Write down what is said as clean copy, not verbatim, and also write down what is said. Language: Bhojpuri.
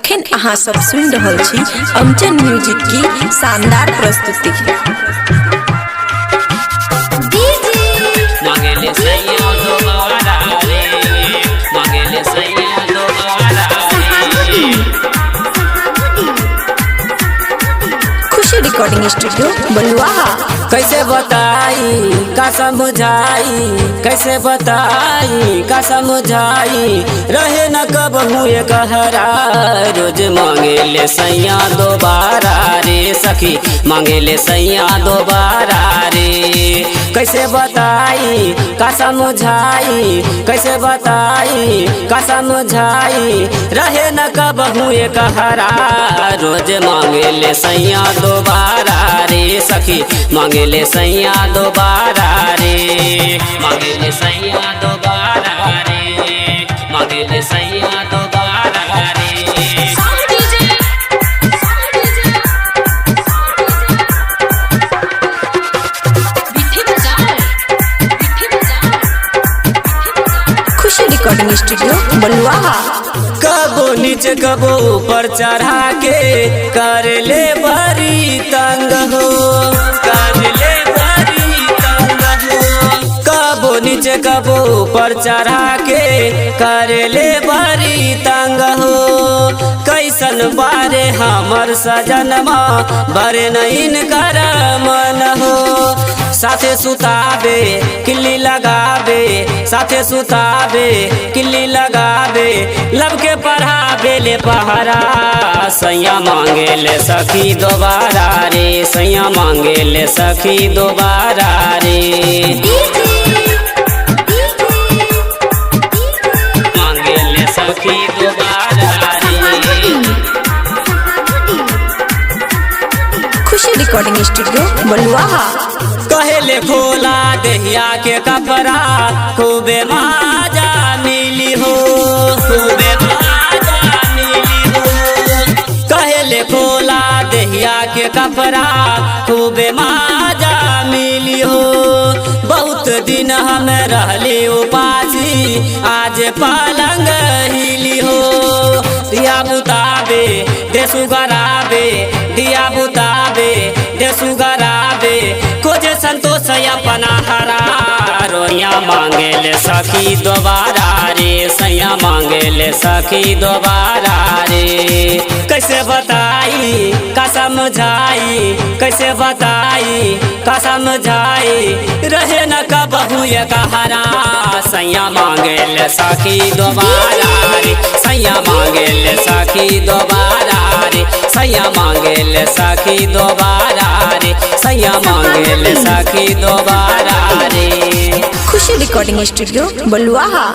अखन अहाँ सब सुन रहल छी अमजन म्यूजिक की शानदार प्रस्तुति। खुशी रिकॉर्डिंग स्टूडियो बलुआहा। कैसे बताई का समझाई, कैसे बताई का समझाई, रहे न कब हुए कहरा, रोज मांगे ले सैया दोबारा रे सखी, मांगे ले सैया दोबारा रे। कैसे बताई का समझाई, कैसे बताई का समझाई, रहे न कब हुए कहरा, रोज मांगे ले सैया दोबारा रे सखी, मांगे ले सैया दोबारा रे, मांगे ले सैया दोबारा रे, मांगे ले सैया दोबारा रे। खुशी रिकॉर्डिंग स्टूडियो बलुआहा। कबो नीचे कबो ऊपर चढ़ा के कर ले बड़ी तंग हो, कर ले बड़ी तंग हो। कबो नीचे कबो ऊपर चढ़ा के कर ले बड़ी तंग हो। कैसन बारे हमर सजनमा बरे नहीं कर मन हो। साथे सुताबे किल्ली लगाबे, साथे सुताबे किल्ली लगाबे, लब के पढ़ाबे ले पहरा, सैया मांगे ले सखी दोबारा रे, सैया मांगे ले सखी दोबारा रे, मांगे ले सखी दोबारा रे। खुशी रिकॉर्डिंग स्टूडियो बलुआहा। कहेले खोला दहिया के कपड़ा, खूबे माजा मिली हो, खूबे माजा मिली हो। कहेले खोला दहिया के कपड़ा, खूबे माजा मिली हो। बहुत दिन हम रहली उपासी, आज पलंग हिली हो। दिया बुताबे देसु गराबे, दिया बुताबे देसु गराबे, खोजे संतोष अपना हरा, रोया मांगे ले सखी दोबारा रे, सैया मांगे ले सखी दोबारा रे। कैसे बताई का समझाई, कैसे बताई का समझाई, रहे न कब हुए कहरा, सैया मांगे ले सखी दोबारा रे, सैया मांगे ले सखी दोबारा रे, सैया मांगे ले सखी दोबारा रे, सैया मांगे ले सखी दोबारा रे। खुशी रिकॉर्डिंग स्टूडियो बलुआहा।